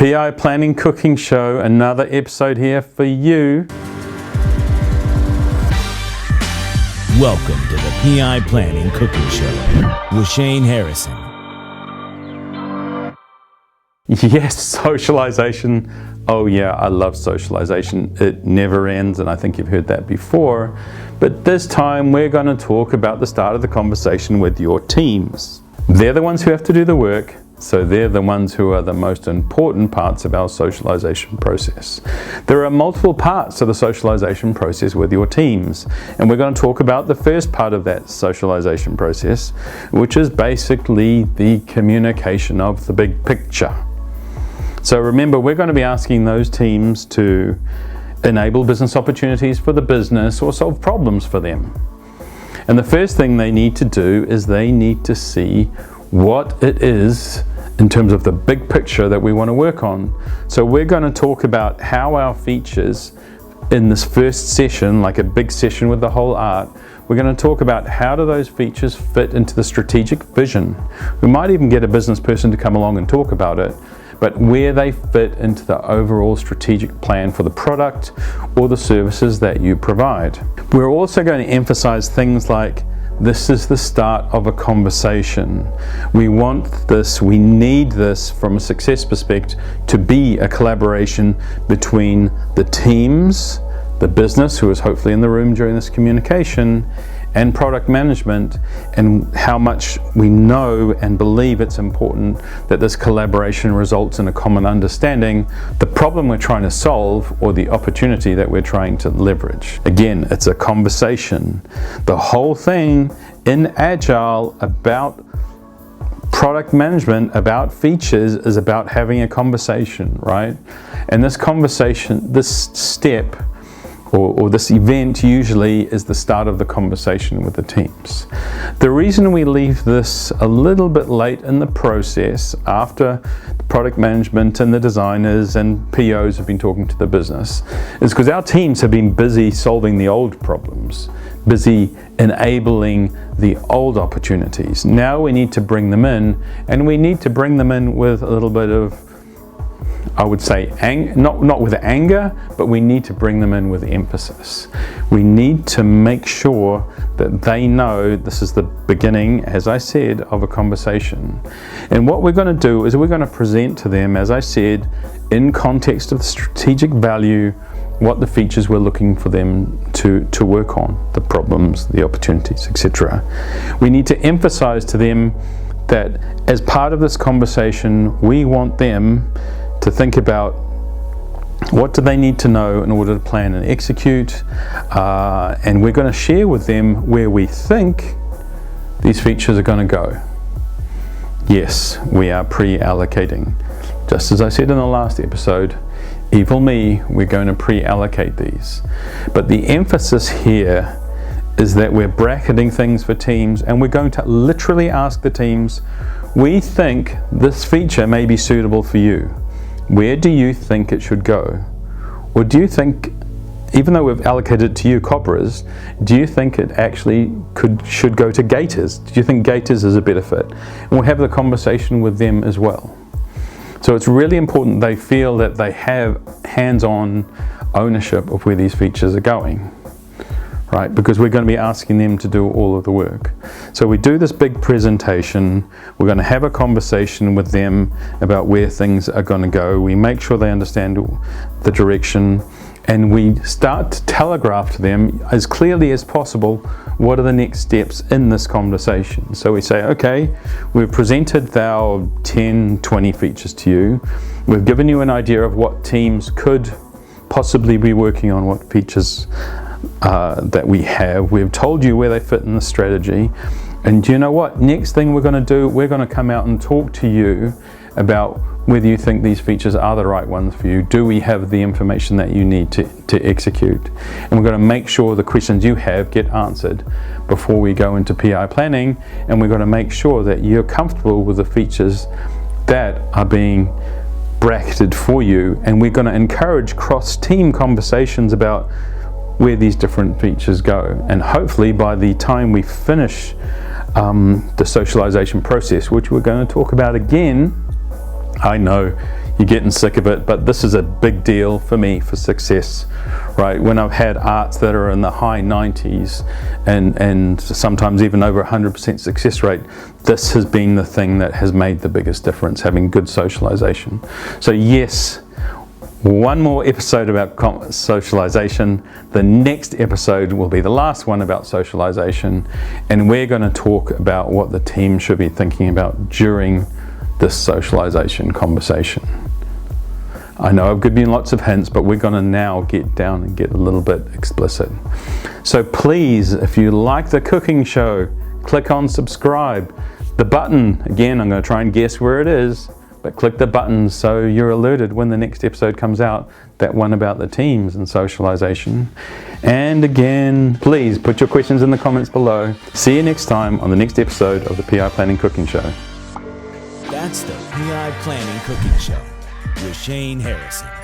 PI Planning Cooking Show, another episode here for you. Welcome to the PI Planning Cooking Show with Shane Harrison. Yes, socialization. Oh yeah, I love socialization. It never ends, and I think you've heard that before. But this time we're going to talk about the start of the conversation with your teams. They're the ones who have to do the work, so they're the ones who are the most important parts of our socialization process. There are multiple parts to the socialization process with your teams, and we're going to talk about the first part of that socialization process, which is basically the communication of the big picture. So remember, we're going to be asking those teams to enable business opportunities for the business or solve problems for them. And the first thing they need to do is they need to see what it is in terms of the big picture that we want to work on. So we're going to talk about how our features in this first session, like a big session with the whole art, we're going to talk about how do those features fit into the strategic vision. We might even get a business person to come along and talk about it, but where they fit into the overall strategic plan for the product or the services that you provide. We're also going to emphasize things like this is the start of a conversation. We want this, we need this from a success perspective to be a collaboration between the teams, the business who is hopefully in the room during this communication, and product management, and how much we know and believe it's important that this collaboration results in a common understanding, the problem we're trying to solve or the opportunity that we're trying to leverage. Again, it's a conversation. The whole thing in Agile about product management, about features, is about having a conversation, right? And this conversation, this step, or this event usually is the start of the conversation with the teams. The reason we leave this a little bit late in the process, after the product management and the designers and POs have been talking to the business, is because our teams have been busy solving the old problems, busy enabling the old opportunities. Now we need to bring them in, and we need to bring them in with a little bit of, I would say, not with anger, but we need to bring them in with emphasis. We need to make sure that they know this is the beginning, as I said, of a conversation. And what we're going to do is we're going to present to them, as I said, in context of the strategic value, what the features we're looking for them to work on, the problems, the opportunities, etc. We need to emphasize to them that as part of this conversation, we want them to think about what do they need to know in order to plan and execute, and we're going to share with them where we think these features are going to go. Yes, we are pre-allocating. Just as I said in the last episode, evil me, we're going to pre-allocate these. But the emphasis here is that we're bracketing things for teams, and we're going to literally ask the teams, we think this feature may be suitable for you. Where do you think it should go? Or do you think, even though we've allocated it to you, cobras, do you think it actually should go to gators? Do you think gators is a better fit? And we'll have the conversation with them as well. So it's really important they feel that they have hands-on ownership of where these features are going, right? Because we're going to be asking them to do all of the work. So we do this big presentation, we're going to have a conversation with them about where things are going to go. We make sure they understand the direction, and we start to telegraph to them as clearly as possible what are the next steps in this conversation. So we say, okay, we've presented our 10, 20 features to you. We've given you an idea of what teams could possibly be working on, what features that we have. We've told you where they fit in the strategy. And do you know what? Next thing we're going to do, we're going to come out and talk to you about whether you think these features are the right ones for you. Do we have the information that you need to execute? And we're going to make sure the questions you have get answered before we go into PI planning, and we're going to make sure that you're comfortable with the features that are being bracketed for you. And we're going to encourage cross-team conversations about where these different features go. And hopefully by the time we finish the socialization process, which we're going to talk about again, I know you're getting sick of it, but this is a big deal for me for success, right? When I've had arts that are in the high 90s and sometimes even over 100% success rate, this has been the thing that has made the biggest difference, having good socialization. So yes, one more episode about socialization. The next episode will be the last one about socialization, and we're going to talk about what the team should be thinking about during this socialization conversation. I know I've given you lots of hints, but we're going to now get down and get a little bit explicit. So please, if you like the cooking show, click on subscribe. The button, again, I'm going to try and guess where it is, but click the button so you're alerted when the next episode comes out, that one about the teams and socialization. And again, please put your questions in the comments below. See you next time on the next episode of the PI Planning Cooking Show. That's the PI Planning Cooking Show with Shane Harrison.